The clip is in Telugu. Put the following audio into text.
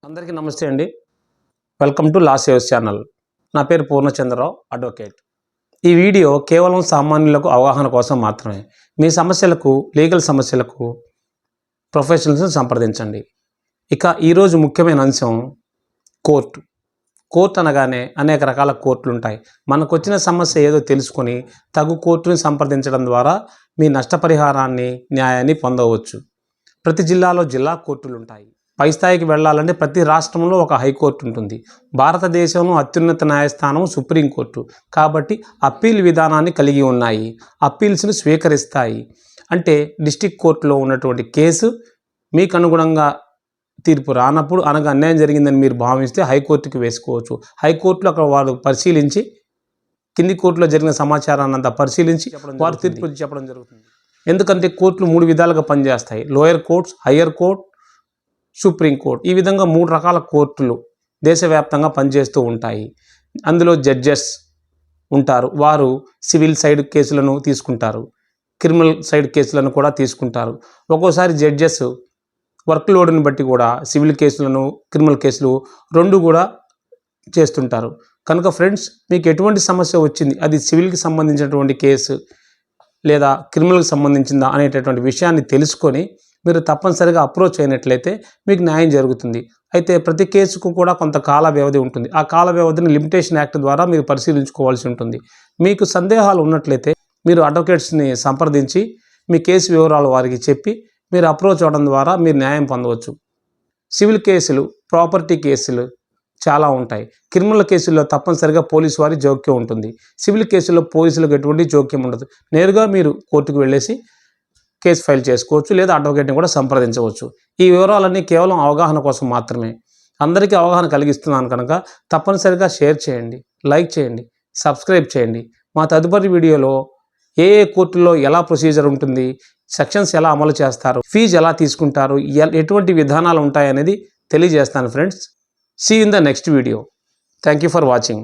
అందరికీ నమస్తే అండి. Welcome to law saves channel. నా పేరు పూర్ణచంద్రరావు, అడ్వకేట్. ఈ వీడియో కేవలం సామాన్యులకు అవగాహన కోసం మాత్రమే. మీ సమస్యలకు, లీగల్ సమస్యలకు ప్రొఫెషనల్స్ని సంప్రదించండి. ఇక ఈరోజు ముఖ్యమైన అంశం కోర్టు. కోర్టు అనగానే అనేక రకాల కోర్టులు ఉంటాయి. మనకు వచ్చిన సమస్య ఏదో తెలుసుకొని తగు కోర్టుని సంప్రదించడం ద్వారా మీ నష్టపరిహారాన్ని, న్యాయాన్ని పొందవచ్చు. ప్రతి జిల్లాలో జిల్లా కోర్టులు ఉంటాయి. పై స్థాయికి వెళ్ళాలంటే ప్రతి రాష్ట్రంలో ఒక హైకోర్టు ఉంటుంది. భారతదేశంలో అత్యున్నత న్యాయస్థానం సుప్రీంకోర్టు. కాబట్టి అప్పీల్ విధానాన్ని కలిగి ఉన్నాయి. అప్పీల్స్ను స్వీకరిస్తాయి. అంటే డిస్టిక్ కోర్టులో ఉన్నటువంటి కేసు మీకు అనుగుణంగా తీర్పు రానప్పుడు, అనగా అన్యాయం జరిగిందని మీరు భావిస్తే హైకోర్టుకి వేసుకోవచ్చు. హైకోర్టులో అక్కడ వారు పరిశీలించి కింది కోర్టులో జరిగిన సమాచారాన్ని అంతా పరిశీలించి వారు తీర్పు చెప్పడం జరుగుతుంది. ఎందుకంటే కోర్టులు 3 విధాలుగా పనిచేస్తాయి. Lower courts, higher court, supreme court. ఈ విధంగా 3 రకాల కోర్టులు దేశవ్యాప్తంగా పనిచేస్తూ ఉంటాయి. అందులో జడ్జెస్ ఉంటారు. వారు సివిల్ సైడ్ కేసులను తీసుకుంటారు, క్రిమినల్ సైడ్ కేసులను కూడా తీసుకుంటారు. ఒక్కోసారి జడ్జెస్ వర్క్ లోడ్ని బట్టి కూడా సివిల్ కేసులను, క్రిమినల్ కేసులు 2 కూడా చేస్తుంటారు. కనుక ఫ్రెండ్స్, మీకు ఎటువంటి సమస్య వచ్చింది, అది సివిల్కి సంబంధించినటువంటి కేసు లేదా క్రిమినల్కి సంబంధించిందా అనేటటువంటి విషయాన్ని తెలుసుకొని మీరు తప్పనిసరిగా అప్రోచ్ అయినట్లయితే మీకు న్యాయం జరుగుతుంది. అయితే ప్రతి కేసుకు కూడా కొంత కాల వ్యవధి ఉంటుంది. ఆ కాల వ్యవధిని లిమిటేషన్ యాక్ట్ ద్వారా మీరు పరిశీలించుకోవాల్సి ఉంటుంది. మీకు సందేహాలు ఉన్నట్లయితే మీరు అడ్వకేట్స్ని సంప్రదించి మీ కేసు వివరాలు వారికి చెప్పి మీరు అప్రోచ్ అవ్వడం ద్వారా మీరు న్యాయం పొందవచ్చు. సివిల్ కేసులు, ప్రాపర్టీ కేసులు చాలా ఉంటాయి. క్రిమినల్ కేసుల్లో తప్పనిసరిగా పోలీసు వారి జోక్యం ఉంటుంది. సివిల్ కేసుల్లో పోలీసులకు ఎటువంటి జోక్యం ఉండదు. నేరుగా మీరు కోర్టుకు వెళ్ళేసి కేసు ఫైల్ చేసుకోవచ్చు, లేదా అడ్వకేట్ని కూడా సంప్రదించవచ్చు. ఈ వివరాలన్నీ కేవలం అవగాహన కోసం మాత్రమే. అందరికీ అవగాహన కలిగిస్తున్నాను కనుక తప్పనిసరిగా షేర్ చేయండి, లైక్ చేయండి, సబ్స్క్రైబ్ చేయండి. మా తదుపరి వీడియోలో ఏ కోర్టుల్లో ఎలా ప్రొసీజర్ ఉంటుంది, సెక్షన్స్ ఎలా అమలు చేస్తారు, ఫీజు ఎలా తీసుకుంటారు, ఎటువంటి విధానాలు ఉంటాయనేది తెలియజేస్తాను friends. See in the next video. Thank you for watching.